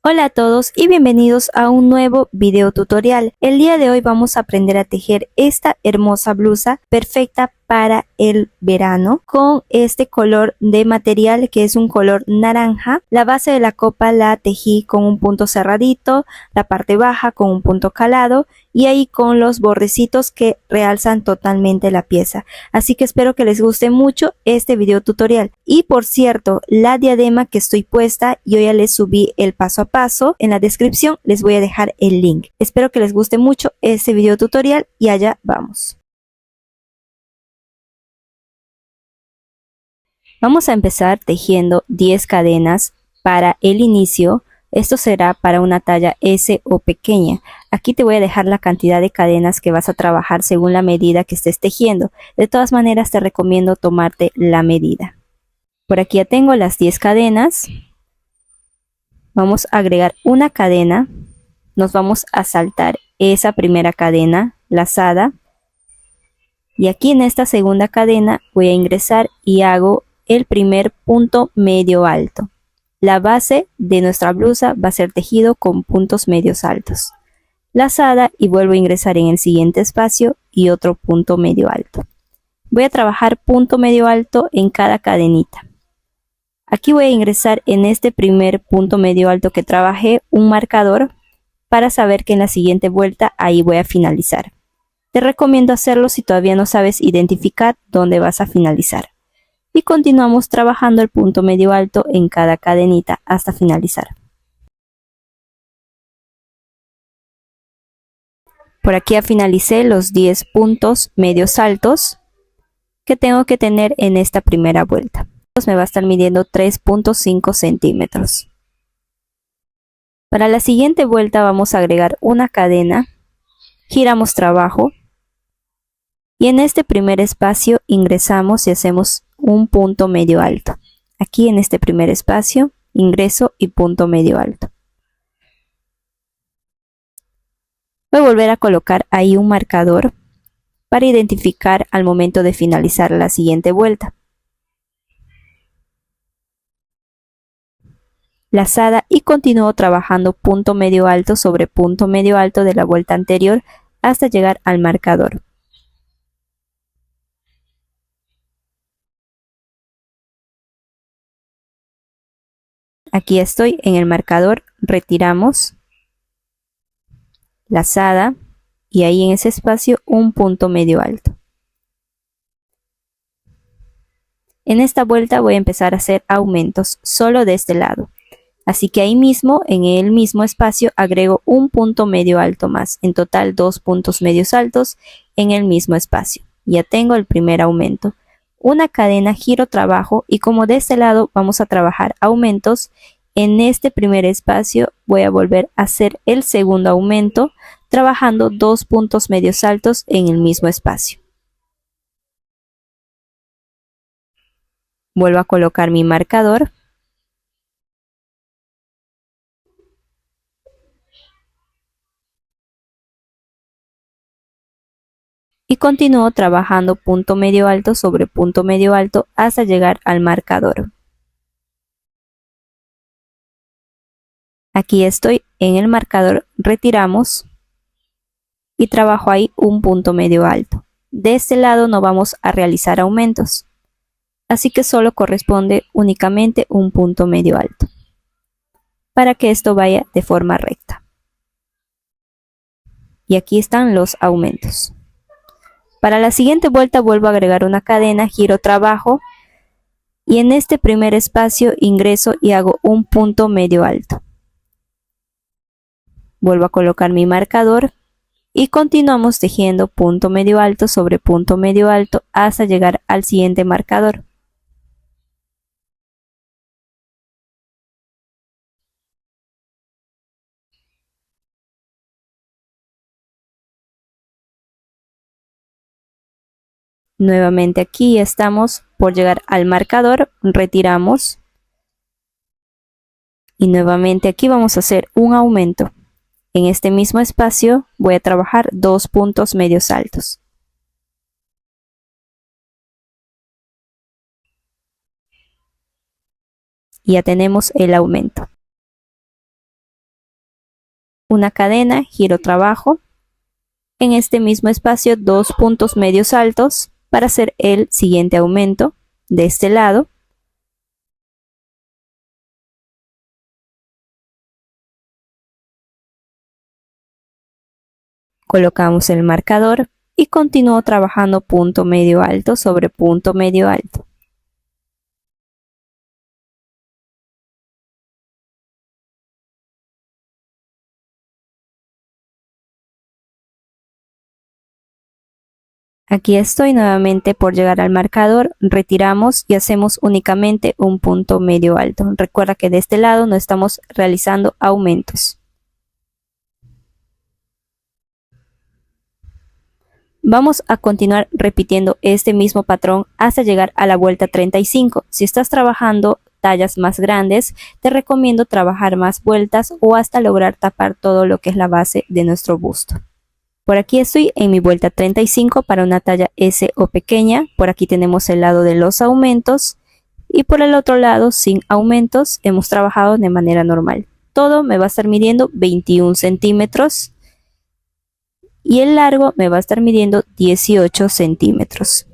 Hola a todos y bienvenidos a un nuevo video tutorial. El día de hoy vamos a aprender a tejer esta hermosa blusa perfecta para el verano con este color de material que es un color naranja. La base de la copa la tejí con un punto cerradito, la parte baja con un punto calado y ahí con los bordecitos que realzan totalmente la pieza. Así que espero que les guste mucho este video tutorial. Y por cierto, la diadema que estoy puesta, yo ya les subí el paso a paso. En la descripción les voy a dejar el link. Espero que les guste mucho este video tutorial y allá vamos. Vamos a empezar tejiendo 10 cadenas para el inicio. Esto será para una talla S o pequeña. Aquí te voy a dejar la cantidad de cadenas que vas a trabajar según la medida que estés tejiendo. De todas maneras te recomiendo tomarte la medida. Por aquí ya tengo las 10 cadenas. Vamos a agregar una cadena. Nos vamos a saltar esa primera cadena lazada. Y aquí en esta segunda cadena voy a ingresar y hago el primer punto medio alto. La base de nuestra blusa va a ser tejido con puntos medios altos. Lazada y vuelvo a ingresar en el siguiente espacio y otro punto medio alto. Voy a trabajar punto medio alto en cada cadenita. Aquí voy a ingresar en este primer punto medio alto que trabajé un marcador para saber que en la siguiente vuelta ahí voy a finalizar. Te recomiendo hacerlo si todavía no sabes identificar dónde vas a finalizar. Y continuamos trabajando el punto medio alto en cada cadenita hasta finalizar. Por aquí ya finalicé los 10 puntos medios altos que tengo que tener en esta primera vuelta. Me va a estar midiendo 3.5 centímetros. Para la siguiente vuelta vamos a agregar una cadena, giramos trabajo y en este primer espacio ingresamos y hacemos un punto medio alto. Aquí en este primer espacio ingreso y punto medio alto. Voy a volver a colocar ahí un marcador para identificar al momento de finalizar la siguiente vuelta. Lazada y continúo trabajando punto medio alto sobre punto medio alto de la vuelta anterior hasta llegar al marcador. Aquí estoy en el marcador, retiramos, lazada y ahí en ese espacio un punto medio alto. En esta vuelta voy a empezar a hacer aumentos solo de este lado. Así que ahí mismo, en el mismo espacio, agrego un punto medio alto más. En total 2 puntos medios altos en el mismo espacio. Ya tengo el primer aumento. Una cadena, giro trabajo y como de este lado vamos a trabajar aumentos, en este primer espacio voy a volver a hacer el segundo aumento trabajando 2 puntos medios altos en el mismo espacio. Vuelvo a colocar mi marcador. Y continúo trabajando punto medio alto sobre punto medio alto hasta llegar al marcador. Aquí estoy en el marcador, retiramos y trabajo ahí un punto medio alto. De este lado no vamos a realizar aumentos, así que solo corresponde únicamente un punto medio alto para que esto vaya de forma recta. Y aquí están los aumentos. Para la siguiente vuelta vuelvo a agregar una cadena, giro trabajo y en este primer espacio ingreso y hago un punto medio alto. Vuelvo a colocar mi marcador y continuamos tejiendo punto medio alto sobre punto medio alto hasta llegar al siguiente marcador. Nuevamente aquí estamos por llegar al marcador, retiramos y nuevamente aquí vamos a hacer un aumento. En este mismo espacio voy a trabajar 2 puntos medios altos. Y ya tenemos el aumento. una cadena, giro trabajo. En este mismo espacio 2 puntos medios altos para hacer el siguiente aumento de este lado. Colocamos el marcador y continúo trabajando punto medio alto sobre punto medio alto. Aquí estoy nuevamente por llegar al marcador, retiramos y hacemos únicamente un punto medio alto. Recuerda que de este lado no estamos realizando aumentos. Vamos a continuar repitiendo este mismo patrón hasta llegar a la vuelta 35. Si estás trabajando tallas más grandes, te recomiendo trabajar más vueltas o hasta lograr tapar todo lo que es la base de nuestro busto. Por aquí estoy en mi vuelta 35 para una talla S o pequeña. Por aquí tenemos el lado de los aumentos y por el otro lado sin aumentos hemos trabajado de manera normal. Todo me va a estar midiendo 21 centímetros. Y el largo me va a estar midiendo 18 centímetros.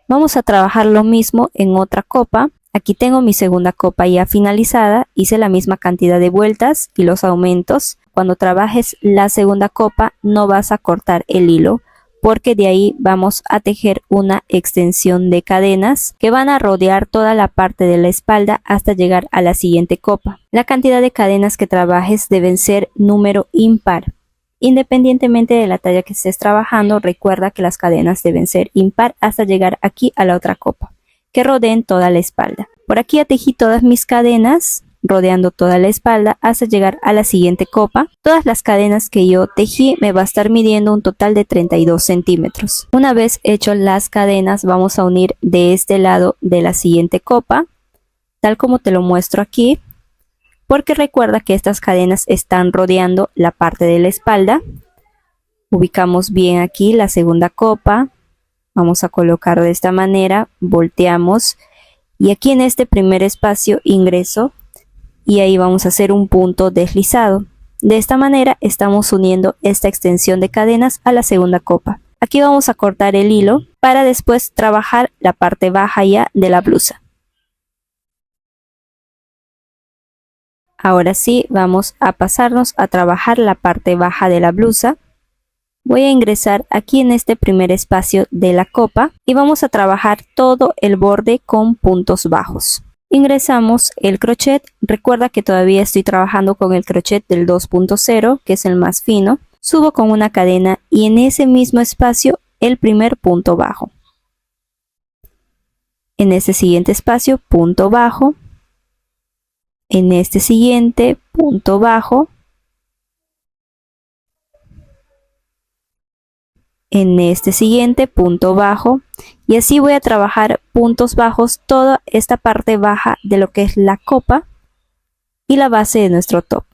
Vamos a trabajar lo mismo en otra copa. Aquí tengo mi segunda copa ya finalizada. Hice la misma cantidad de vueltas y los aumentos. Cuando trabajes la segunda copa no vas a cortar el hilo, porque de ahí vamos a tejer una extensión de cadenas que van a rodear toda la parte de la espalda hasta llegar a la siguiente copa. La cantidad de cadenas que trabajes deben ser número impar. Independientemente de la talla que estés trabajando, recuerda que las cadenas deben ser impar hasta llegar aquí a la otra copa, que rodeen toda la espalda. Por aquí ya tejí todas mis cadenas, rodeando toda la espalda hasta llegar a la siguiente copa. Todas las cadenas que yo tejí me va a estar midiendo un total de 32 centímetros. Una vez hecho las cadenas, vamos a unir de este lado de la siguiente copa, tal como te lo muestro aquí. Porque recuerda que estas cadenas están rodeando la parte de la espalda. Ubicamos bien aquí la segunda copa. Vamos a colocar de esta manera, volteamos y aquí en este primer espacio ingreso y ahí vamos a hacer un punto deslizado. De esta manera estamos uniendo esta extensión de cadenas a la segunda copa. Aquí vamos a cortar el hilo para después trabajar la parte baja ya de la blusa. Ahora sí, vamos a pasarnos a trabajar la parte baja de la blusa. Voy a ingresar aquí en este primer espacio de la copa y vamos a trabajar todo el borde con puntos bajos. Ingresamos el crochet. Recuerda que todavía estoy trabajando con el crochet del 2.0, que es el más fino. Subo con una cadena y en ese mismo espacio el primer punto bajo. En este siguiente espacio, punto bajo. En este siguiente, punto bajo. En este siguiente, punto bajo. Y así voy a trabajar puntos bajos toda esta parte baja de lo que es la copa y la base de nuestro top.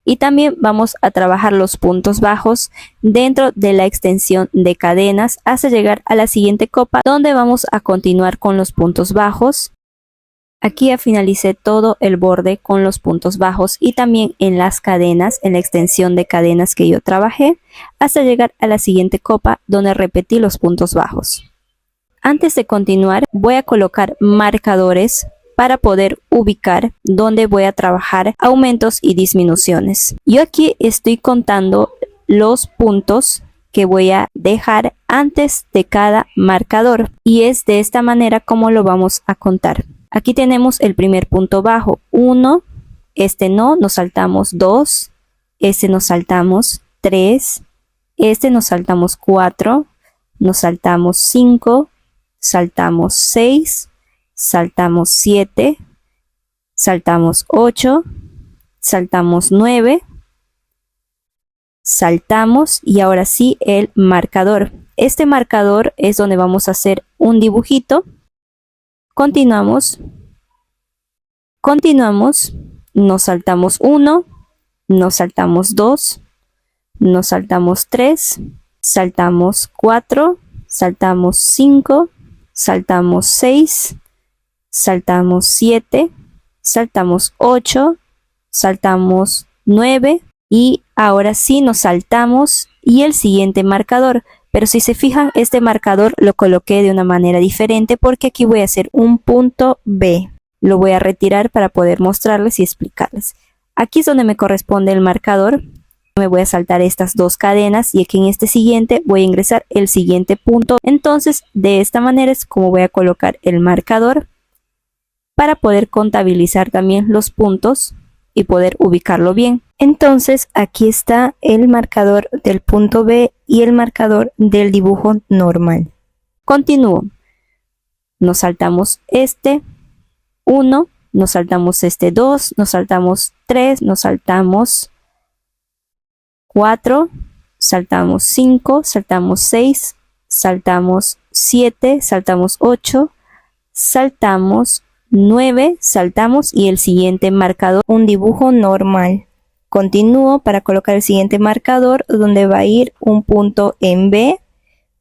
Y también vamos a trabajar los puntos bajos dentro de la extensión de cadenas hasta llegar a la siguiente copa, donde vamos a continuar con los puntos bajos. Aquí ya finalicé todo el borde con los puntos bajos y también en las cadenas, en la extensión de cadenas que yo trabajé, hasta llegar a la siguiente copa donde repetí los puntos bajos. Antes de continuar, voy a colocar marcadores para poder ubicar dónde voy a trabajar aumentos y disminuciones. Yo aquí estoy contando los puntos que voy a dejar antes de cada marcador y es de esta manera como lo vamos a contar. Aquí tenemos el primer punto bajo, 1, este no, nos saltamos 2, este nos saltamos 3, este nos saltamos 4, nos saltamos 5, saltamos 6, saltamos 7, saltamos 8, saltamos 9, saltamos y ahora sí el marcador. Este marcador es donde vamos a hacer un dibujito. Continuamos, nos saltamos 1, nos saltamos 2, nos saltamos 3, saltamos 4, saltamos 5, saltamos 6, saltamos 7, saltamos 8, saltamos 9 y ahora sí nos saltamos y el siguiente marcador. Pero si se fijan, este marcador lo coloqué de una manera diferente porque aquí voy a hacer un punto B. Lo voy a retirar para poder mostrarles y explicarles. Aquí es donde me corresponde el marcador. Me voy a saltar estas dos cadenas y aquí en este siguiente voy a ingresar el siguiente punto. Entonces, de esta manera es como voy a colocar el marcador para poder contabilizar también los puntos y poder ubicarlo bien. Entonces, aquí está el marcador del punto B y el marcador del dibujo normal. Continúo. Nos saltamos este 1, nos saltamos este 2, nos saltamos 3, nos saltamos 4, saltamos 5, saltamos 6, saltamos 7, saltamos 8, saltamos 9, saltamos y el siguiente marcador, un dibujo normal. Continúo para colocar el siguiente marcador donde va a ir un punto en B.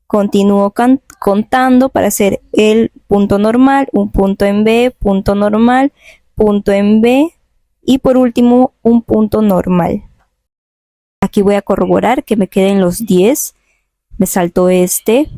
Continúo contando para hacer el punto normal, un punto en B, punto normal, punto en B y por último un punto normal. Aquí voy a corroborar que me queden los 10. Me salto este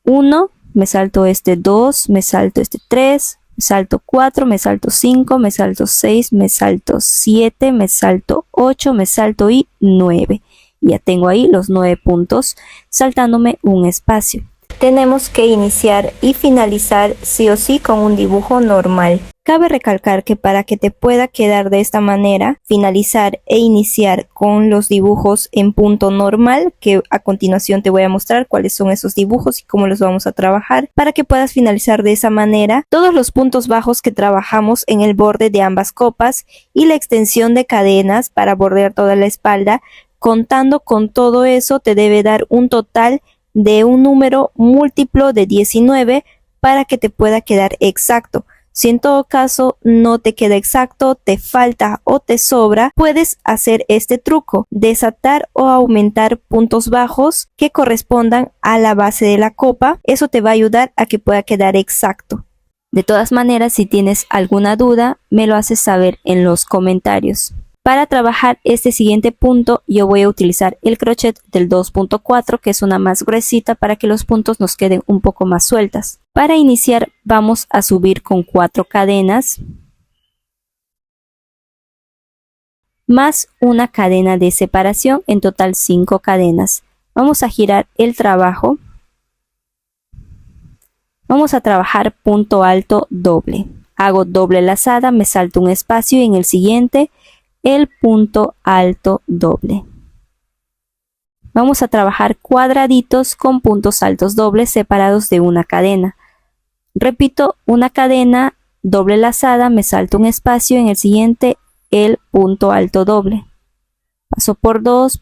1, me salto este 2, me salto este 3, me salto 4, me salto 5, me salto 6, me salto 7, me salto 8, me salto y 9. Ya tengo ahí los 9 puntos saltándome un espacio. Tenemos que iniciar y finalizar sí o sí con un dibujo normal. Cabe recalcar que para que te pueda quedar de esta manera, finalizar e iniciar con los dibujos en punto normal, que a continuación te voy a mostrar cuáles son esos dibujos y cómo los vamos a trabajar, para que puedas finalizar de esa manera todos los puntos bajos que trabajamos en el borde de ambas copas y la extensión de cadenas para bordear toda la espalda. Contando con todo eso te debe dar un total de un número múltiplo de 19 para que te pueda quedar exacto. Si en todo caso no te queda exacto, te falta o te sobra, puedes hacer este truco, desatar o aumentar puntos bajos que correspondan a la base de la copa. Eso te va a ayudar a que pueda quedar exacto. De todas maneras, si tienes alguna duda, me lo haces saber en los comentarios. Para trabajar este siguiente punto yo voy a utilizar el crochet del 2.4 que es una más gruesita para que los puntos nos queden un poco más sueltas. Para iniciar vamos a subir con 4 cadenas más una cadena de separación, en total 5 cadenas. Vamos a girar el trabajo. Vamos a trabajar punto alto doble. Hago doble lazada, me salto un espacio y en el siguiente el punto alto doble. Vamos a trabajar cuadraditos con puntos altos dobles separados de una cadena. Repito, una cadena, doble lazada, me salto un espacio, en el siguiente el punto alto doble. Paso por 2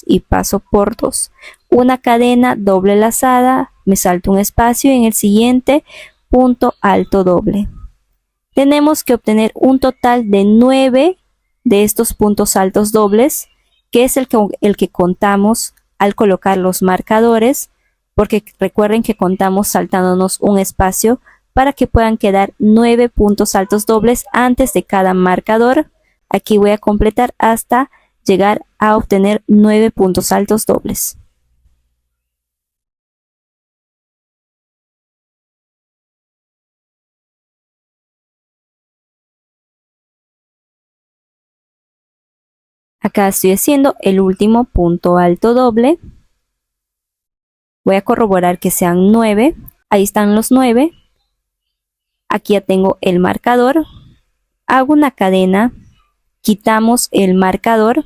y paso por 2. Una cadena, doble lazada, me salto un espacio, en el siguiente punto alto doble. Tenemos que obtener un total de 9 de estos puntos altos dobles, que es el que contamos al colocar los marcadores, porque recuerden que contamos saltándonos un espacio para que puedan quedar 9 puntos altos dobles antes de cada marcador. Aquí voy a completar hasta llegar a obtener 9 puntos altos dobles. Acá estoy haciendo el último punto alto doble. Voy a corroborar que sean 9. Ahí están los 9. Aquí ya tengo el marcador. Hago una cadena. Quitamos el marcador.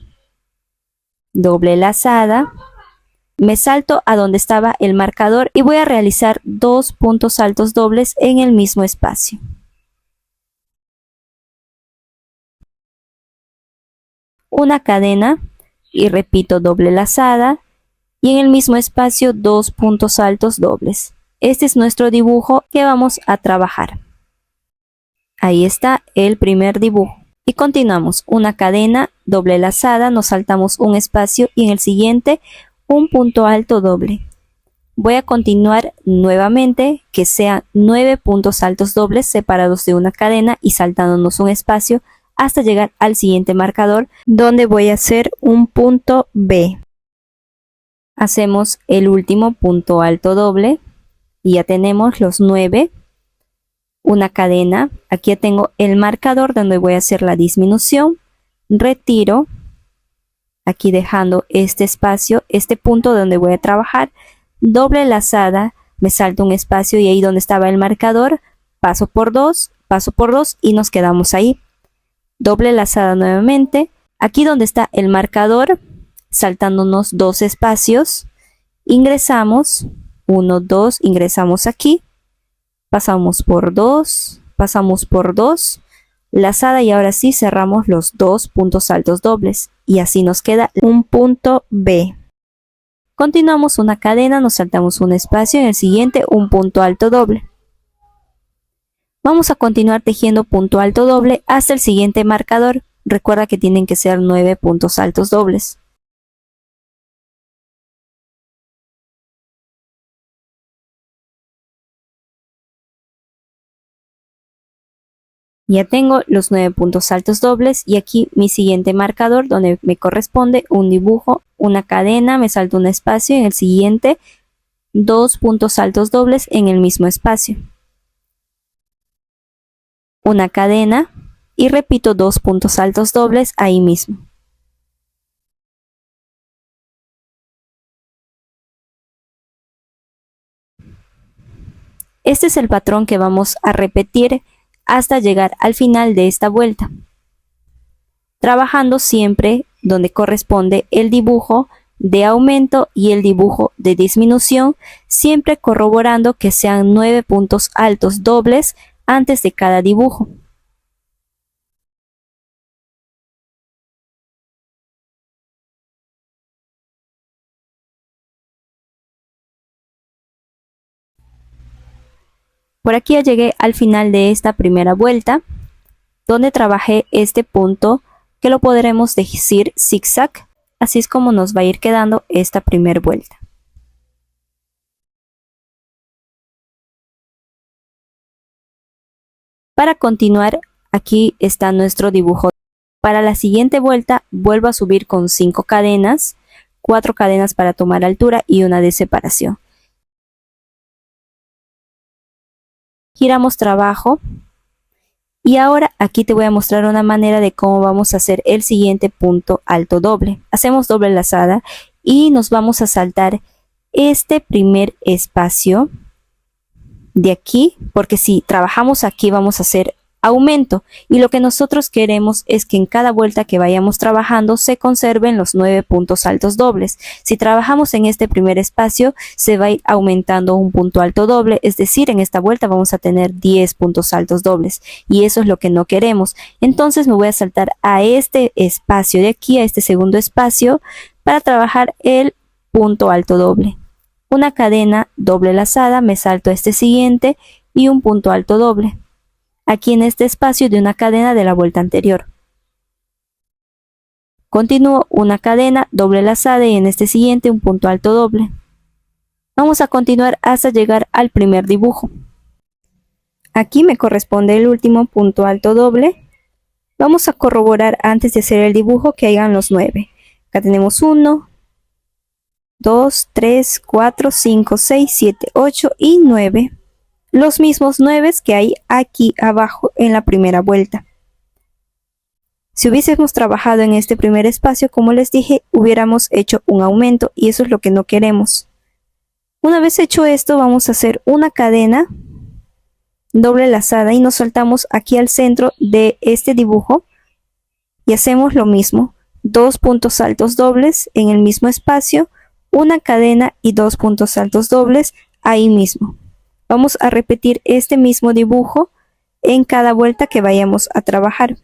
Doble lazada. me salto a donde estaba el marcador y voy a realizar 2 puntos altos dobles en el mismo espacio. Una cadena y repito doble lazada y en el mismo espacio 2 puntos altos dobles. Este es nuestro dibujo que vamos a trabajar. Ahí está el primer dibujo. Y continuamos, una cadena, doble lazada, nos saltamos un espacio y en el siguiente un punto alto doble. Voy a continuar nuevamente, que sean 9 puntos altos dobles separados de una cadena y saltándonos un espacio hasta llegar al siguiente marcador, donde voy a hacer un punto B. Hacemos el último punto alto doble y ya tenemos los 9. Una cadena, aquí ya tengo el marcador donde voy a hacer la disminución, retiro, aquí dejando este espacio, este punto donde voy a trabajar, doble lazada, me salto un espacio y ahí donde estaba el marcador, paso por dos y nos quedamos ahí. Doble lazada nuevamente, aquí donde está el marcador, saltándonos 2 espacios, ingresamos, 1, 2, ingresamos aquí, pasamos por 2, lazada y ahora sí cerramos los 2 puntos altos dobles y así nos queda un punto B. Continuamos una cadena, nos saltamos un espacio, en el siguiente un punto alto doble. Vamos a continuar tejiendo punto alto doble hasta el siguiente marcador. Recuerda que tienen que ser 9 puntos altos dobles. Ya tengo los 9 puntos altos dobles y aquí mi siguiente marcador donde me corresponde un dibujo, una cadena, me salto un espacio y en el siguiente 2 puntos altos dobles en el mismo espacio. Una cadena y repito 2 puntos altos dobles ahí mismo. Este es el patrón que vamos a repetir hasta llegar al final de esta vuelta, trabajando siempre donde corresponde el dibujo de aumento y el dibujo de disminución, siempre corroborando que sean 9 puntos altos dobles antes de cada dibujo. Por aquí ya llegué al final de esta primera vuelta, donde trabajé este punto que lo podremos decir zigzag. Así es como nos va a ir quedando esta primera vuelta. Para continuar, aquí está nuestro dibujo. Para la siguiente vuelta vuelvo a subir con 5 cadenas, 4 cadenas para tomar altura y una de separación. Giramos trabajo y ahora aquí te voy a mostrar una manera de cómo vamos a hacer el siguiente punto alto doble. Hacemos doble lazada y nos vamos a saltar este primer espacio de aquí, porque si trabajamos aquí vamos a hacer aumento y lo que nosotros queremos es que en cada vuelta que vayamos trabajando se conserven los 9 puntos altos dobles. Si trabajamos en este primer espacio se va a ir aumentando un punto alto doble, es decir, en esta vuelta vamos a tener 10 puntos altos dobles y eso es lo que no queremos. Entonces me voy a saltar a este espacio de aquí, a este segundo espacio, para trabajar el punto alto doble. Una cadena doble lazada, me salto a este siguiente y un punto alto doble aquí en este espacio de una cadena de la vuelta anterior. Continúo una cadena doble lazada y en este siguiente un punto alto doble. Vamos a continuar hasta llegar al primer dibujo. Aquí me corresponde el último punto alto doble. Vamos a corroborar antes de hacer el dibujo que hayan los 9. Acá tenemos 1, 2, 3, 4, 5, 6, 7, 8 y 9. Los mismos 9 que hay aquí abajo en la primera vuelta. Si hubiésemos trabajado en este primer espacio, como les dije, hubiéramos hecho un aumento y eso es lo que no queremos. Una vez hecho esto, vamos a hacer una cadena doble lazada y nos saltamos aquí al centro de este dibujo y hacemos lo mismo, 2 puntos altos dobles en el mismo espacio, una cadena y 2 puntos altos dobles ahí mismo. Vamos a repetir este mismo dibujo en cada vuelta que vayamos a trabajar.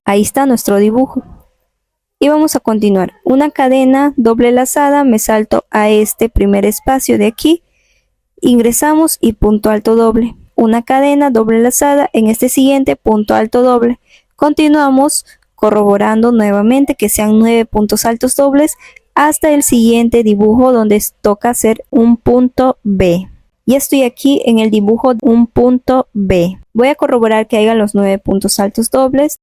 Ahí está nuestro dibujo. Y vamos a continuar. Una cadena doble lazada, me salto a este primer espacio de aquí, ingresamos y punto alto doble. Una cadena doble lazada en este siguiente punto alto doble. Continuamos corroborando nuevamente que sean 9 puntos altos dobles hasta el siguiente dibujo donde toca hacer un punto B. Ya estoy aquí en el dibujo de un punto B. Voy a corroborar que hagan los 9 puntos altos dobles.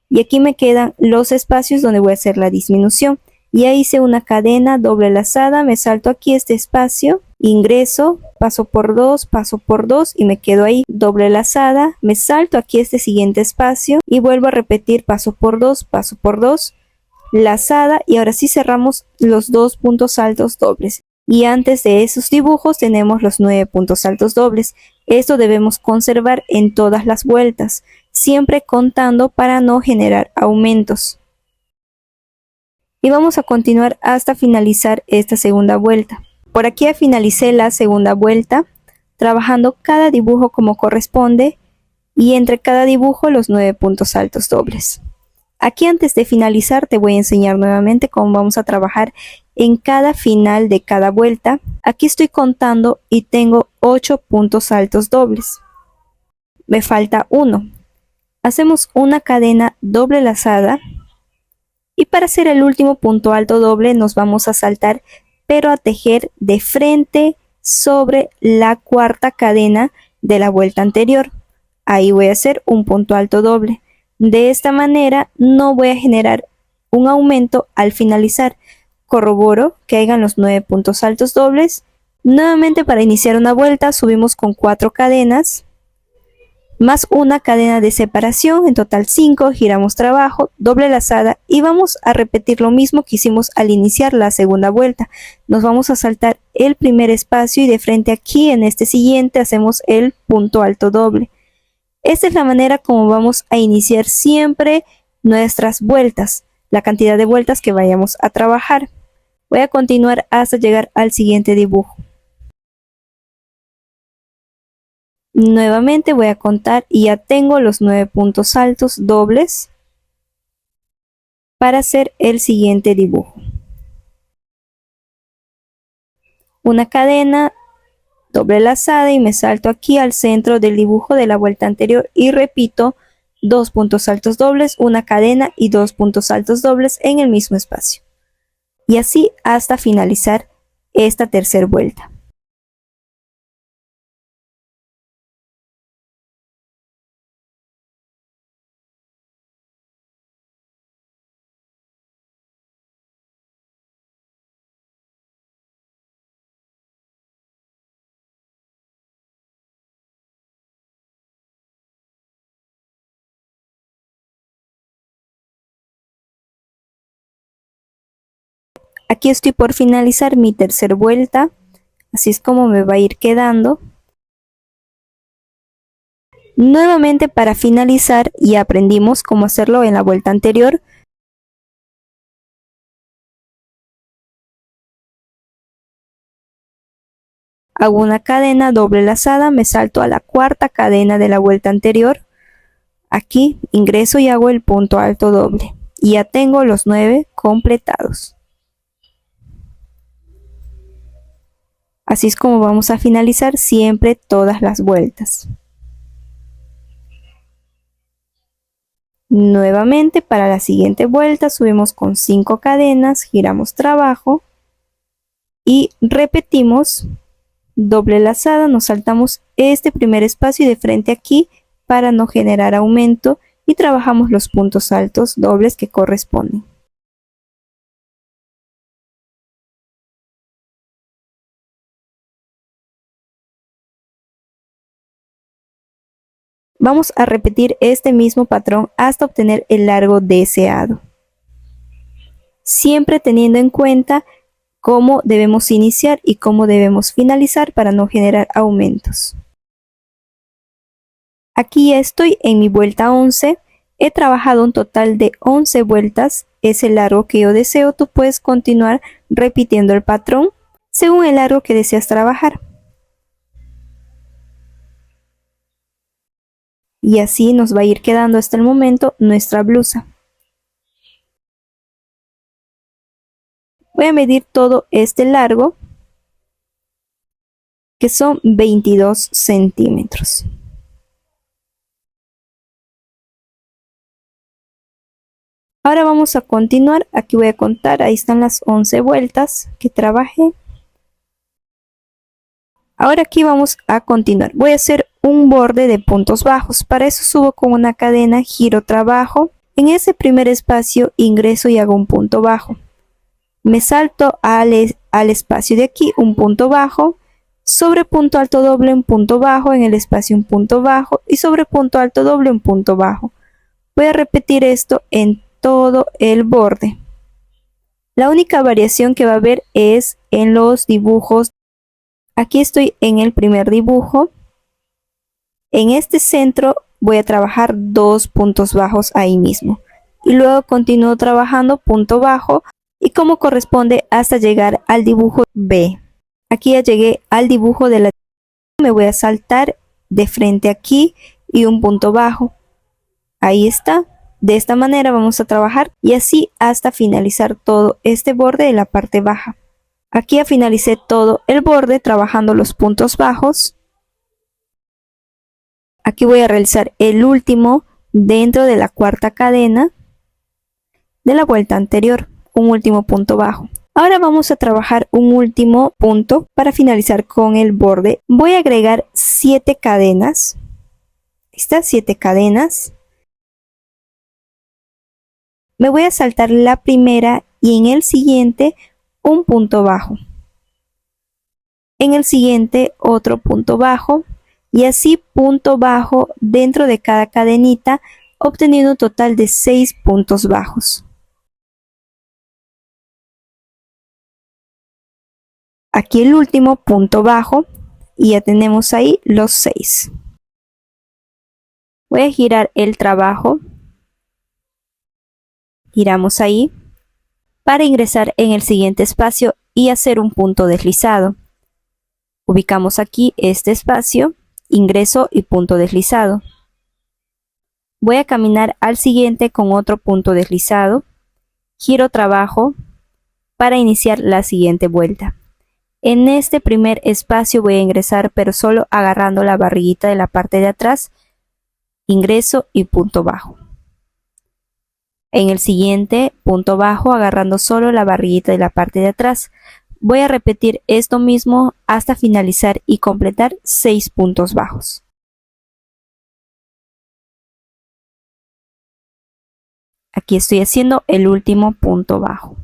Y aquí me quedan los espacios donde voy a hacer la disminución. Ya hice una cadena doble lazada, me salto aquí este espacio, ingreso, paso por 2 y me quedo ahí. Doble lazada, me salto aquí este siguiente espacio y vuelvo a repetir paso por 2, lazada, y ahora sí cerramos los 2 puntos altos dobles. Y antes de esos dibujos tenemos los 9 puntos altos dobles. Esto debemos conservar en todas las vueltas, siempre contando para no generar aumentos. Y vamos a continuar hasta finalizar esta segunda vuelta. Por aquí ya finalicé la segunda vuelta, trabajando cada dibujo como corresponde y entre cada dibujo los 9 puntos altos dobles. Aquí antes de finalizar te voy a enseñar nuevamente cómo vamos a trabajar en cada final de cada vuelta. Aquí estoy contando y tengo 8 puntos altos dobles. Me falta uno. Hacemos una cadena doble lazada y para hacer el último punto alto doble nos vamos a saltar, pero a tejer de frente sobre la cuarta cadena de la vuelta anterior. Ahí voy a hacer un punto alto doble. De esta manera no voy a generar un aumento al finalizar. Corroboro que hagan los 9 puntos altos dobles. Nuevamente, para iniciar una vuelta subimos con 4 cadenas más una cadena de separación, en total 5, giramos trabajo, doble lazada y vamos a repetir lo mismo que hicimos al iniciar la segunda vuelta. Nos vamos a saltar el primer espacio y de frente aquí en este siguiente hacemos el punto alto doble. Esta es la manera como vamos a iniciar siempre nuestras vueltas, la cantidad de vueltas que vayamos a trabajar. Voy a continuar hasta llegar al siguiente dibujo. Nuevamente voy a contar y ya tengo los 9 puntos altos dobles para hacer el siguiente dibujo. Una cadena doble lazada y me salto aquí al centro del dibujo de la vuelta anterior y repito 2 puntos altos dobles, una cadena y 2 puntos altos dobles en el mismo espacio. Y así hasta finalizar esta tercera vuelta. Aquí estoy por finalizar mi tercera vuelta, así es como me va a ir quedando. Nuevamente, para finalizar, ya aprendimos cómo hacerlo en la vuelta anterior. Hago una cadena doble lazada, me salto a la cuarta cadena de la vuelta anterior. Aquí ingreso y hago el punto alto doble. Y ya tengo los 9 completados. Así es como vamos a finalizar siempre todas las vueltas. Nuevamente, para la siguiente vuelta subimos con 5 cadenas, giramos trabajo y repetimos doble lazada, nos saltamos este primer espacio y de frente aquí para no generar aumento y trabajamos los puntos altos dobles que corresponden. Vamos a repetir este mismo patrón hasta obtener el largo deseado, siempre teniendo en cuenta cómo debemos iniciar y cómo debemos finalizar para no generar aumentos. Aquí ya estoy en mi vuelta 11. He trabajado un total de 11 vueltas. Es el largo que yo deseo. Tú puedes continuar repitiendo el patrón según el largo que deseas trabajar. Y así nos va a ir quedando hasta el momento nuestra blusa. Voy a medir todo este largo, que son 22 centímetros. Ahora vamos a continuar. Aquí voy a contar. Ahí están las 11 vueltas que trabajé. Ahora aquí vamos a continuar. Voy a hacer un borde de puntos bajos. Para eso subo con una cadena, giro, trabajo. En ese primer espacio ingreso y hago un punto bajo. Me salto al espacio de aquí, un punto bajo. Sobre punto alto doble, un punto bajo. En el espacio un punto bajo. Y sobre punto alto doble, un punto bajo. Voy a repetir esto en todo el borde. La única variación que va a haber es en los dibujos. Aquí estoy en el primer dibujo. En este centro voy a trabajar 2 puntos bajos ahí mismo. Y luego continúo trabajando punto bajo y como corresponde hasta llegar al dibujo B. Aquí ya llegué al dibujo de la... Me voy a saltar de frente aquí y un punto bajo. Ahí está. De esta manera vamos a trabajar y así hasta finalizar todo este borde de la parte baja. Aquí ya finalicé todo el borde trabajando los puntos bajos. Aquí voy a realizar el último dentro de la cuarta cadena de la vuelta anterior, un último punto bajo. Ahora vamos a trabajar un último punto para finalizar con el borde. Voy a agregar 7 cadenas. Estas 7 cadenas. Me voy a saltar la primera y en el siguiente un punto bajo. En el siguiente otro punto bajo y así punto bajo dentro de cada cadenita, obteniendo un total de 6 puntos bajos. Aquí el último punto bajo y ya tenemos ahí los 6. Voy a girar el trabajo. Giramos ahí para ingresar en el siguiente espacio y hacer un punto deslizado. Ubicamos aquí este espacio, ingreso y punto deslizado. Voy a caminar al siguiente con otro punto deslizado. Giro trabajo para iniciar la siguiente vuelta. En este primer espacio voy a ingresar pero solo agarrando la barriguita de la parte de atrás. Ingreso y punto bajo. En el siguiente punto bajo agarrando solo la barriguita de la parte de atrás. Voy a repetir esto mismo hasta finalizar y completar 6 puntos bajos. Aquí estoy haciendo el último punto bajo.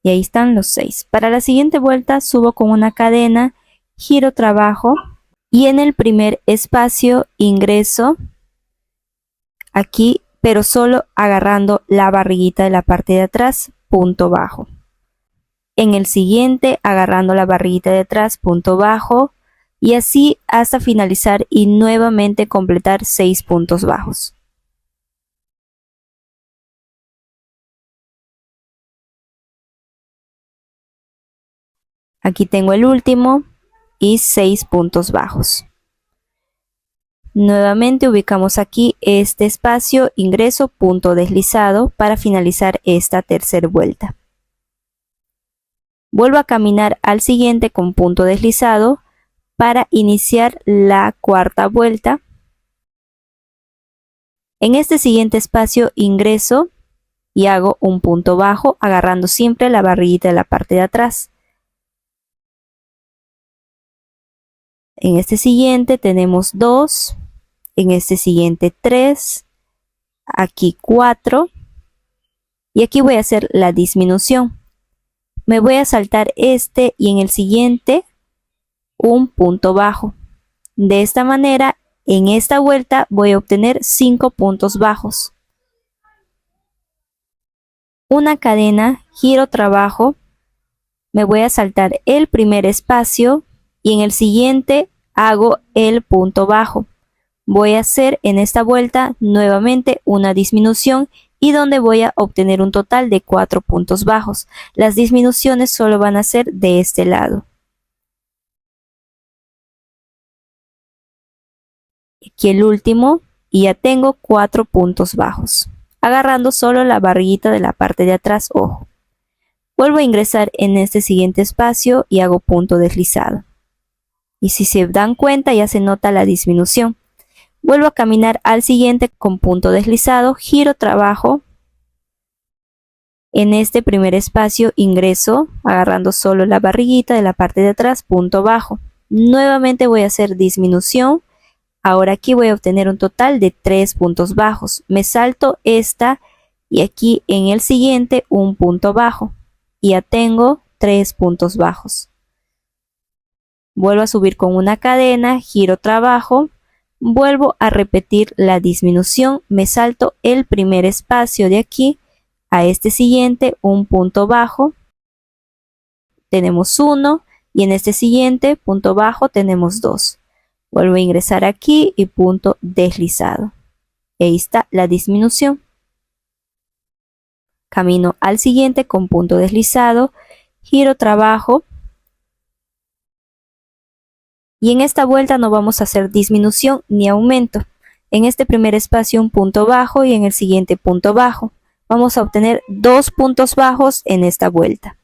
Y ahí están los 6. Para la siguiente vuelta subo con una cadena, giro trabajo y en el primer espacio ingreso aquí, pero solo agarrando la barriguita de la parte de atrás, punto bajo. En el siguiente agarrando la barriguita de atrás, punto bajo y así hasta finalizar y nuevamente completar 6 puntos bajos. Aquí tengo el último y 6 puntos bajos. Nuevamente ubicamos aquí este espacio, ingreso, punto deslizado para finalizar esta tercera vuelta. Vuelvo a caminar al siguiente con punto deslizado para iniciar la cuarta vuelta. En este siguiente espacio ingreso y hago un punto bajo agarrando siempre la barriguita de la parte de atrás. En este siguiente tenemos 2, en este siguiente 3, aquí 4 y aquí voy a hacer la disminución. Me voy a saltar este y en el siguiente un punto bajo. De esta manera en esta vuelta voy a obtener 5 puntos bajos. Una cadena, giro trabajo Me voy a saltar el primer espacio y en el siguiente hago el punto bajo. Voy a hacer en esta vuelta nuevamente una disminución y donde voy a obtener un total de 4 puntos bajos. Las disminuciones solo van a ser de este lado. Aquí el último y ya tengo 4 puntos bajos, agarrando solo la barriguita de la parte de atrás, ojo. Vuelvo a ingresar en este siguiente espacio y hago punto deslizado. Y si se dan cuenta ya se nota la disminución. Vuelvo a caminar al siguiente con punto deslizado, giro, trabajo. En este primer espacio ingreso agarrando solo la barriguita de la parte de atrás, punto bajo. Nuevamente voy a hacer disminución. Ahora aquí voy a obtener un total de 3 puntos bajos. Me salto esta y aquí en el siguiente un punto bajo. Y ya tengo 3 puntos bajos. Vuelvo a subir con una cadena, giro, trabajo. Vuelvo a repetir la disminución. Me salto el primer espacio de aquí a este siguiente, un punto bajo. Tenemos 1 y en este siguiente punto bajo tenemos 2. Vuelvo a ingresar aquí y punto deslizado. Y ahí está la disminución. Camino al siguiente con punto deslizado, giro, trabajo. Y en esta vuelta no vamos a hacer disminución ni aumento. En este primer espacio un punto bajo y en el siguiente punto bajo. Vamos a obtener 2 puntos bajos en esta vuelta.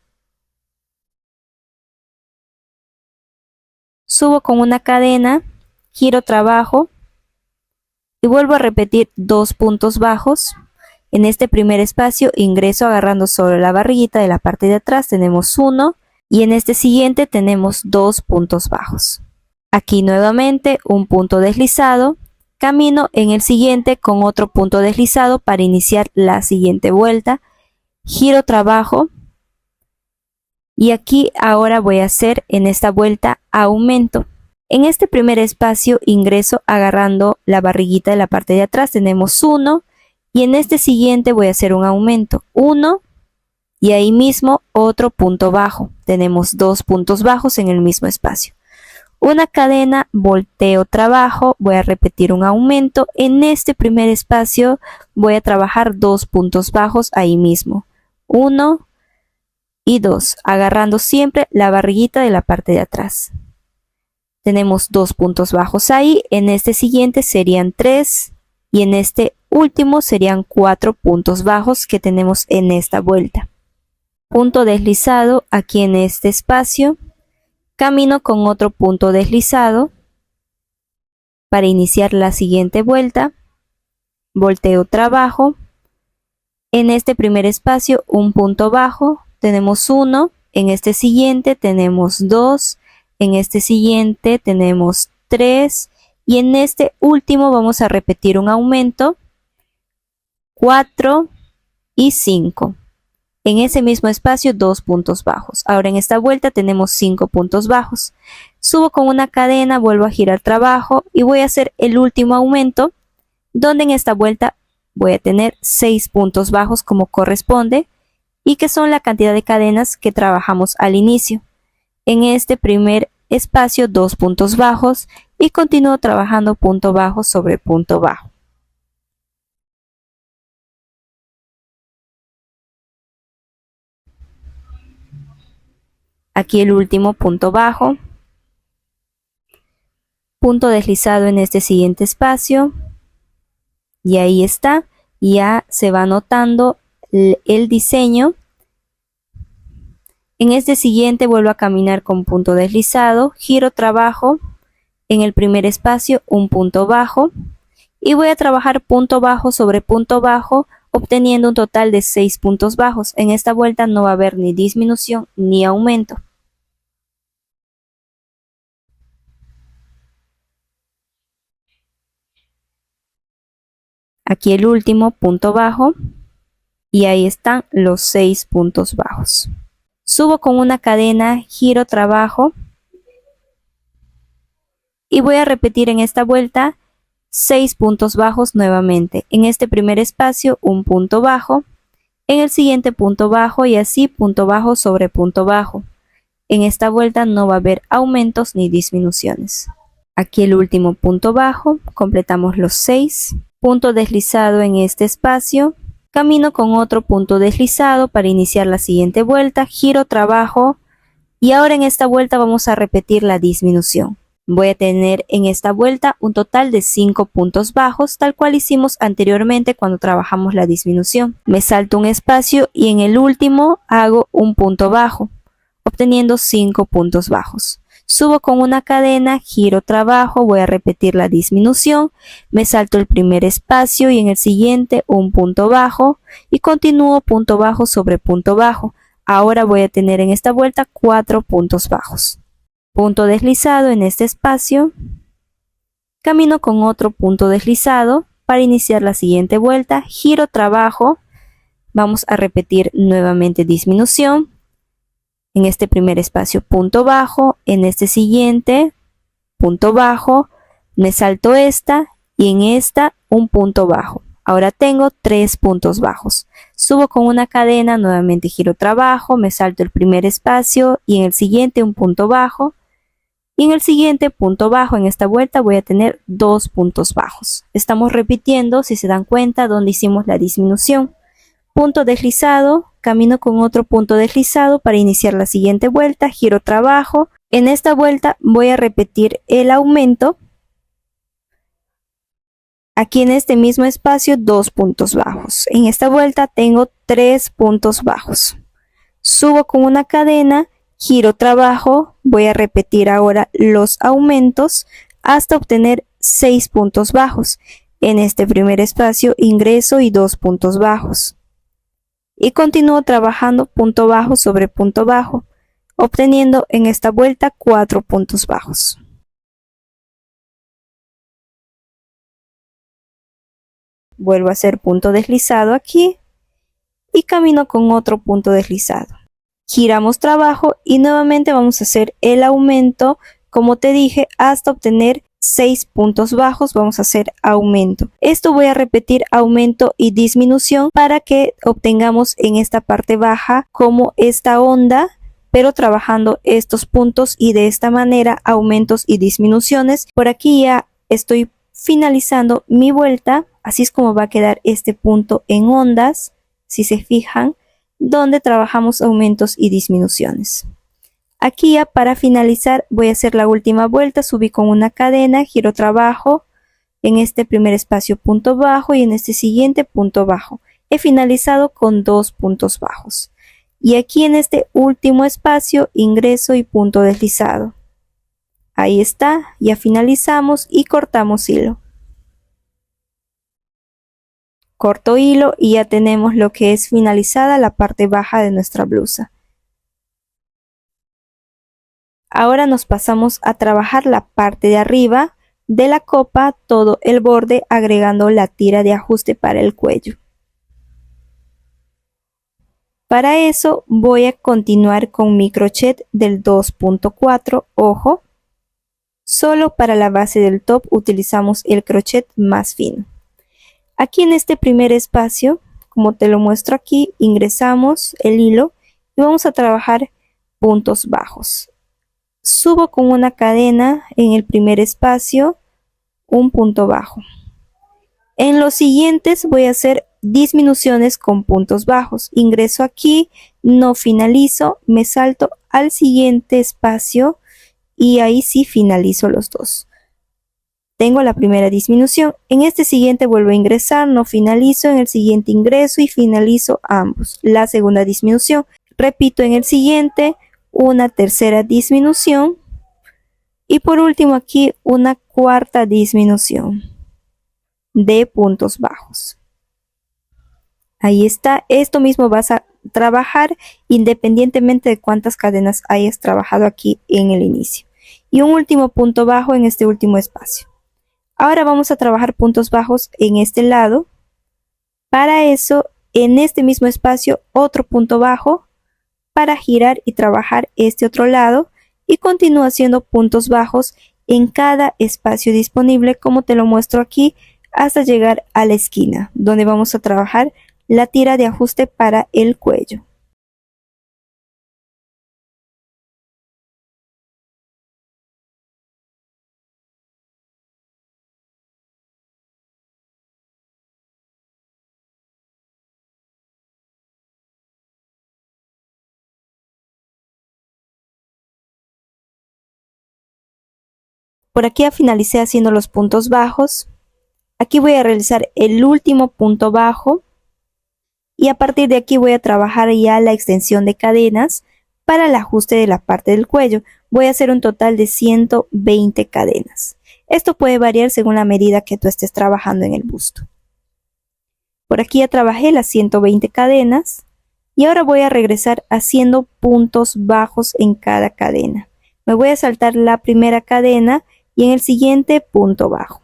Subo con una cadena, giro, trabajo y vuelvo a repetir 2 puntos bajos. En este primer espacio ingreso agarrando solo la barriguita de la parte de atrás, tenemos 1 y en este siguiente tenemos 2 puntos bajos. Aquí nuevamente un punto deslizado, camino en el siguiente con otro punto deslizado para iniciar la siguiente vuelta, giro, trabajo y aquí ahora voy a hacer en esta vuelta aumento. En este primer espacio ingreso agarrando la barriguita de la parte de atrás, tenemos 1 y en este siguiente voy a hacer un aumento, 1 y ahí mismo otro punto bajo, tenemos 2 puntos bajos en el mismo espacio. Una cadena, volteo, trabajo, voy a repetir un aumento. En este primer espacio voy a trabajar 2 puntos bajos ahí mismo. 1 y 2, agarrando siempre la barriguita de la parte de atrás. Tenemos 2 puntos bajos ahí. En este siguiente serían 3 y en este último serían 4 puntos bajos que tenemos en esta vuelta. Punto deslizado aquí en este espacio. Camino con otro punto deslizado para iniciar la siguiente vuelta. Volteo, trabajo. En este primer espacio un punto bajo, tenemos 1. En este siguiente tenemos 2. En este siguiente tenemos 3. Y en este último vamos a repetir un aumento. 4 y 5. En ese mismo espacio 2 puntos bajos. Ahora en esta vuelta tenemos 5 puntos bajos. Subo con una cadena, vuelvo a girar, trabajo y voy a hacer el último aumento, donde en esta vuelta voy a tener 6 puntos bajos como corresponde y que son la cantidad de cadenas que trabajamos al inicio. En este primer espacio 2 puntos bajos y continúo trabajando punto bajo sobre punto bajo. Aquí el último punto bajo, punto deslizado en este siguiente espacio y ahí está, ya se va notando el diseño. En este siguiente vuelvo a caminar con punto deslizado, giro, trabajo, en el primer espacio un punto bajo y voy a trabajar punto bajo sobre punto bajo, obteniendo un total de 6 puntos bajos. En esta vuelta no va a haber ni disminución ni aumento. Aquí el último punto bajo y ahí están los 6 puntos bajos. Subo con una cadena, giro, trabajo y voy a repetir en esta vuelta 6 puntos bajos nuevamente. En este primer espacio un punto bajo, en el siguiente punto bajo y así punto bajo sobre punto bajo. En esta vuelta no va a haber aumentos ni disminuciones. Aquí el último punto bajo, completamos los 6. Punto deslizado en este espacio. Camino con otro punto deslizado para iniciar la siguiente vuelta. Giro, trabajo. Y ahora en esta vuelta vamos a repetir la disminución. Voy a tener en esta vuelta un total de 5 puntos bajos, tal cual hicimos anteriormente cuando trabajamos la disminución. Me salto un espacio y en el último hago un punto bajo, obteniendo 5 puntos bajos. Subo con una cadena, giro, trabajo, voy a repetir la disminución, me salto el primer espacio y en el siguiente un punto bajo y continúo punto bajo sobre punto bajo. Ahora voy a tener en esta vuelta 4 puntos bajos. Punto deslizado en este espacio, camino con otro punto deslizado para iniciar la siguiente vuelta, giro, trabajo, vamos a repetir nuevamente disminución, en este primer espacio punto bajo, en este siguiente punto bajo, me salto esta y en esta un punto bajo. Ahora tengo 3 puntos bajos. Subo con una cadena, nuevamente giro, trabajo, me salto el primer espacio y en el siguiente un punto bajo. Y en el siguiente punto bajo, en esta vuelta voy a tener 2 puntos bajos. Estamos repitiendo, si se dan cuenta, donde hicimos la disminución. Punto deslizado, camino con otro punto deslizado para iniciar la siguiente vuelta, giro, trabajo. En esta vuelta voy a repetir el aumento. Aquí en este mismo espacio 2 puntos bajos. En esta vuelta tengo 3 puntos bajos. Subo con una cadena, giro, trabajo, voy a repetir ahora los aumentos hasta obtener 6 puntos bajos. En este primer espacio ingreso y 2 puntos bajos. Y continúo trabajando punto bajo sobre punto bajo, obteniendo en esta vuelta 4 puntos bajos. Vuelvo a hacer punto deslizado aquí y camino con otro punto deslizado. Giramos trabajo y nuevamente vamos a hacer el aumento, como te dije, hasta obtener 6 puntos bajos. Vamos a hacer aumento. Esto voy a repetir aumento y disminución para que obtengamos en esta parte baja como esta onda, pero trabajando estos puntos y de esta manera aumentos y disminuciones. Por aquí ya estoy finalizando mi vuelta. Así es como va a quedar este punto en ondas, si se fijan, donde trabajamos aumentos y disminuciones. Aquí ya para finalizar voy a hacer la última vuelta, subí con una cadena, giro, trabajo, en este primer espacio punto bajo y en este siguiente punto bajo. He finalizado con 2 puntos bajos. Y aquí en este último espacio ingreso y punto deslizado. Ahí está, ya finalizamos y cortamos hilo. Corto hilo y ya tenemos lo que es finalizada la parte baja de nuestra blusa. Ahora nos pasamos a trabajar la parte de arriba de la copa, todo el borde, agregando la tira de ajuste para el cuello. Para eso voy a continuar con mi crochet del 2.4, ojo, solo para la base del top utilizamos el crochet más fino. Aquí en este primer espacio, como te lo muestro aquí, ingresamos el hilo y vamos a trabajar puntos bajos. Subo con una cadena en el primer espacio, un punto bajo. En los siguientes voy a hacer disminuciones con puntos bajos. Ingreso aquí, no finalizo, me salto al siguiente espacio y ahí sí finalizo los dos. Tengo la primera disminución, en este siguiente vuelvo a ingresar, no finalizo, en el siguiente ingreso y finalizo ambos. La segunda disminución, repito en el siguiente, una tercera disminución y por último aquí una cuarta disminución de puntos bajos. Ahí está, esto mismo vas a trabajar independientemente de cuántas cadenas hayas trabajado aquí en el inicio. Y un último punto bajo en este último espacio. Ahora vamos a trabajar puntos bajos en este lado. Para eso, en este mismo espacio, otro punto bajo para girar y trabajar este otro lado y continúo haciendo puntos bajos en cada espacio disponible como te lo muestro aquí hasta llegar a la esquina donde vamos a trabajar la tira de ajuste para el cuello. Por aquí ya finalicé haciendo los puntos bajos. Aquí voy a realizar el último punto bajo y a partir de aquí voy a trabajar ya la extensión de cadenas para el ajuste de la parte del cuello. Voy a hacer un total de 120 cadenas. Esto puede variar según la medida que tú estés trabajando en el busto. Por aquí ya trabajé las 120 cadenas y ahora voy a regresar haciendo puntos bajos en cada cadena. Me voy a saltar la primera cadena y en el siguiente punto bajo.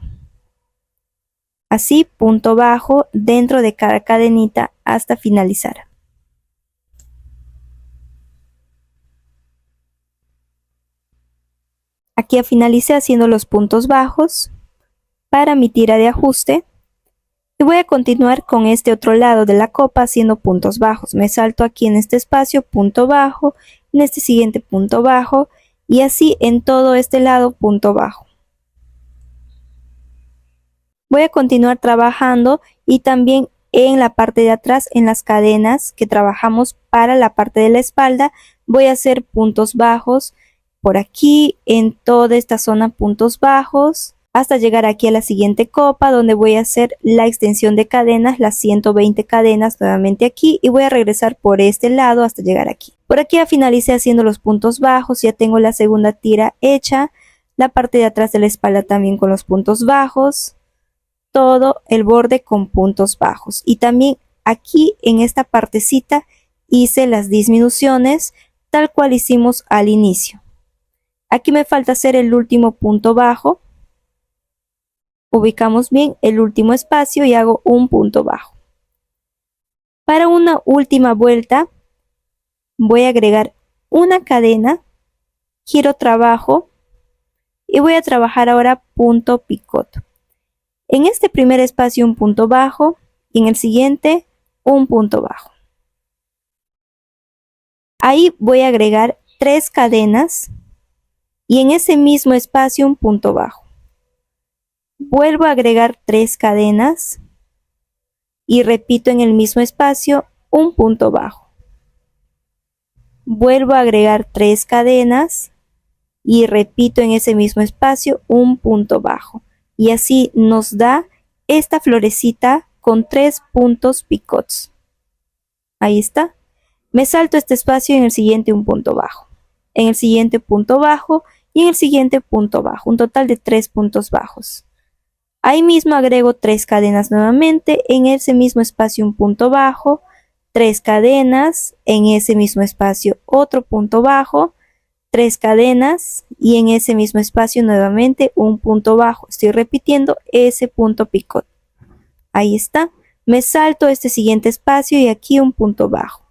Así, punto bajo dentro de cada cadenita hasta finalizar. Aquí ya finalicé haciendo los puntos bajos para mi tira de ajuste. Y voy a continuar con este otro lado de la copa haciendo puntos bajos. Me salto aquí en este espacio, punto bajo, en este siguiente punto bajo y así en todo este lado punto bajo. Voy a continuar trabajando y también en la parte de atrás, en las cadenas que trabajamos para la parte de la espalda, voy a hacer puntos bajos por aquí, en toda esta zona puntos bajos, hasta llegar aquí a la siguiente copa donde voy a hacer la extensión de cadenas, las 120 cadenas nuevamente aquí y voy a regresar por este lado hasta llegar aquí. Por aquí ya finalicé haciendo los puntos bajos, ya tengo la segunda tira hecha, la parte de atrás de la espalda también con los puntos bajos, todo el borde con puntos bajos y también aquí en esta partecita hice las disminuciones tal cual hicimos al inicio. Aquí me falta hacer el último punto bajo. Ubicamos bien el último espacio y hago un punto bajo. Para una última vuelta voy a agregar una cadena, giro trabajo y voy a trabajar ahora punto picot. En este primer espacio un punto bajo y en el siguiente un punto bajo. Ahí voy a agregar 3 cadenas y en ese mismo espacio un punto bajo. Vuelvo a agregar 3 cadenas y repito en el mismo espacio un punto bajo. Vuelvo a agregar 3 cadenas y repito en ese mismo espacio un punto bajo. Y así nos da esta florecita con 3 puntos picots. Ahí está. Me salto este espacio y en el siguiente un punto bajo. En el siguiente punto bajo y en el siguiente punto bajo. Un total de 3 puntos bajos. Ahí mismo agrego 3 cadenas nuevamente. En ese mismo espacio un punto bajo. 3 cadenas. En ese mismo espacio otro punto bajo. 3 cadenas y en ese mismo espacio nuevamente un punto bajo. Estoy repitiendo ese punto picot. Ahí está. Me salto este siguiente espacio y aquí un punto bajo.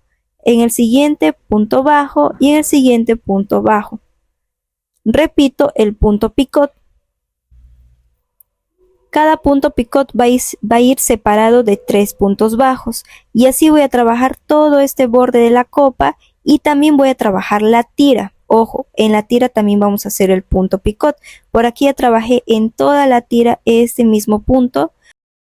En el siguiente punto bajo y en el siguiente punto bajo. Repito el punto picot. Cada punto picot va a ir separado de 3 puntos bajos y así voy a trabajar todo este borde de la copa y también voy a trabajar la tira. Ojo, en la tira también vamos a hacer el punto picot. Por aquí ya trabajé en toda la tira este mismo punto.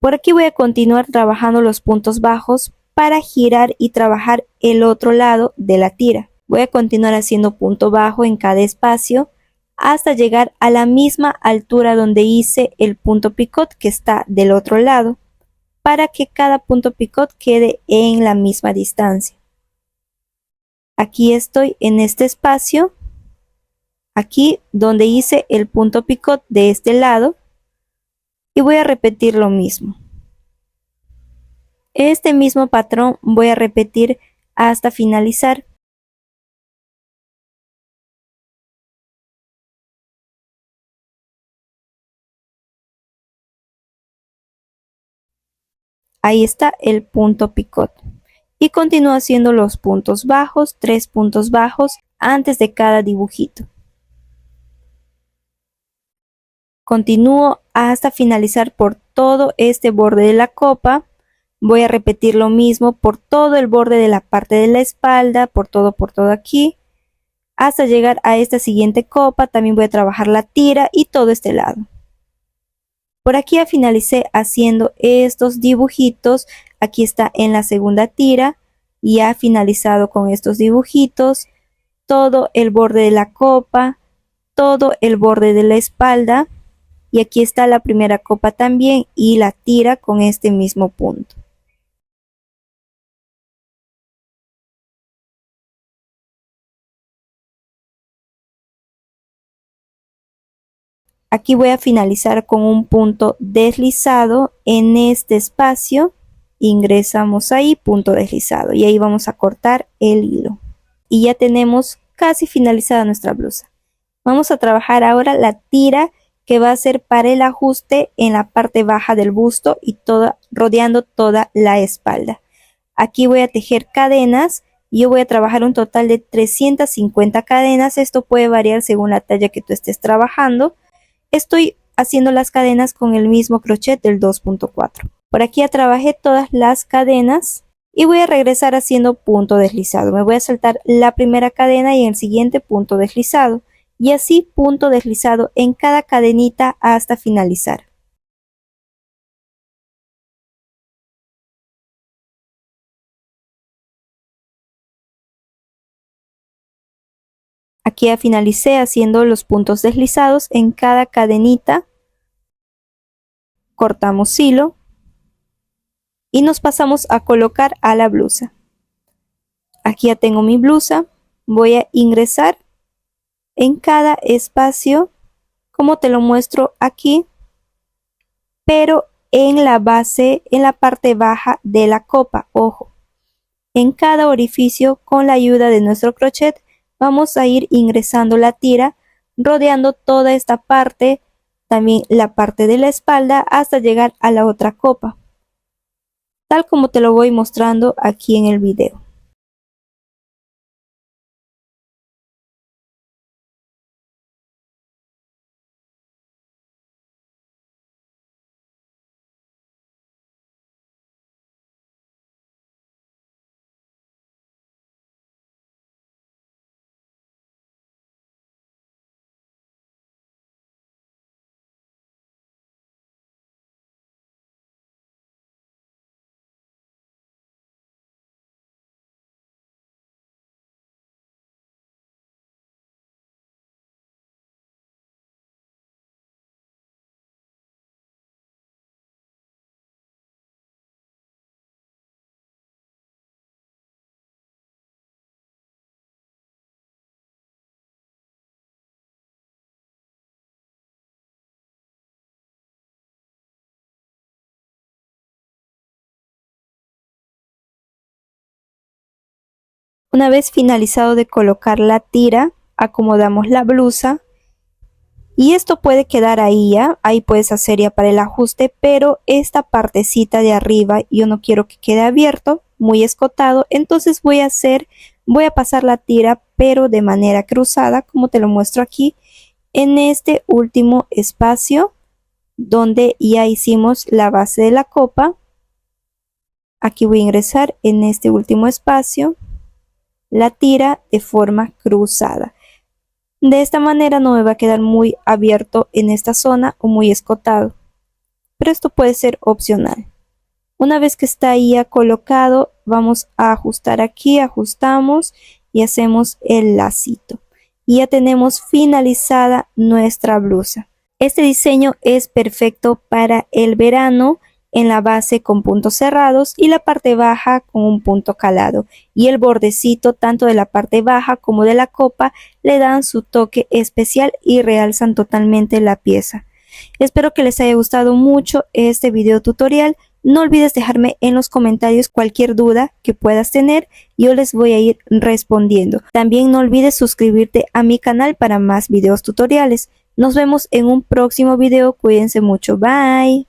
Por aquí voy a continuar trabajando los puntos bajos para girar y trabajar el otro lado de la tira. Voy a continuar haciendo punto bajo en cada espacio hasta llegar a la misma altura donde hice el punto picot que está del otro lado, para que cada punto picot quede en la misma distancia. Aquí estoy en este espacio, aquí donde hice el punto picot de este lado y voy a repetir lo mismo. Este mismo patrón voy a repetir hasta finalizar. Ahí está el punto picot. Y continúo haciendo los puntos bajos, 3 puntos bajos antes de cada dibujito. Continúo hasta finalizar por todo este borde de la copa. Voy a repetir lo mismo por todo el borde de la parte de la espalda, por todo aquí. Hasta llegar a esta siguiente copa, también voy a trabajar la tira y todo este lado. Por aquí ya finalicé haciendo estos dibujitos. Aquí está en la segunda tira. Y ha finalizado con estos dibujitos. Todo el borde de la copa. todo el borde de la espalda y aquí está la primera copa también y la tira con este mismo punto. Aquí voy a finalizar con un punto deslizado en este espacio. Ingresamos ahí, punto deslizado, y ahí vamos a cortar el hilo. Y ya tenemos casi finalizada nuestra blusa. Vamos a trabajar ahora la tira que va a ser para el ajuste en la parte baja del busto y rodeando toda la espalda. Aquí voy a tejer cadenas. Yo voy a trabajar un total de 350 cadenas. Esto puede variar según la talla que tú estés trabajando. Estoy haciendo las cadenas con el mismo crochet del 2.4. Por aquí ya trabajé todas las cadenas y voy a regresar haciendo punto deslizado. Me voy a saltar la primera cadena y en el siguiente punto deslizado. Y así punto deslizado en cada cadenita hasta finalizar. Aquí ya finalicé haciendo los puntos deslizados en cada cadenita. Cortamos hilo y nos pasamos a colocar a la blusa. Aquí ya tengo mi blusa. Voy a ingresar en cada espacio como te lo muestro aquí, pero en la base, en la parte baja de la copa. Ojo, en cada orificio con la ayuda de nuestro crochet vamos a ir ingresando la tira, rodeando toda esta parte, también la parte de la espalda hasta llegar a la otra copa, tal como te lo voy mostrando aquí en el video. Una vez finalizado de colocar la tira, acomodamos la blusa y esto puede quedar ahí ya, ahí puedes hacer ya para el ajuste, pero esta partecita de arriba yo no quiero que quede abierto, muy escotado, entonces voy a pasar la tira pero de manera cruzada como te lo muestro aquí en este último espacio donde ya hicimos la base de la copa. Aquí voy a ingresar en este último espacio la tira de forma cruzada. De esta manera no me va a quedar muy abierto en esta zona o muy escotado, pero esto puede ser opcional. Una vez que está ahí ya colocado, vamos a ajustar aquí, ajustamos y hacemos el lacito. Y ya tenemos finalizada nuestra blusa. Este diseño es perfecto para el verano, en la base con puntos cerrados y la parte baja con un punto calado, y el bordecito tanto de la parte baja como de la copa le dan su toque especial y realzan totalmente la pieza. Espero que les haya gustado mucho este video tutorial. No olvides dejarme en los comentarios cualquier duda que puedas tener, yo les voy a ir respondiendo. También no olvides suscribirte a mi canal para más videos tutoriales. Nos vemos en un próximo video, cuídense mucho, bye.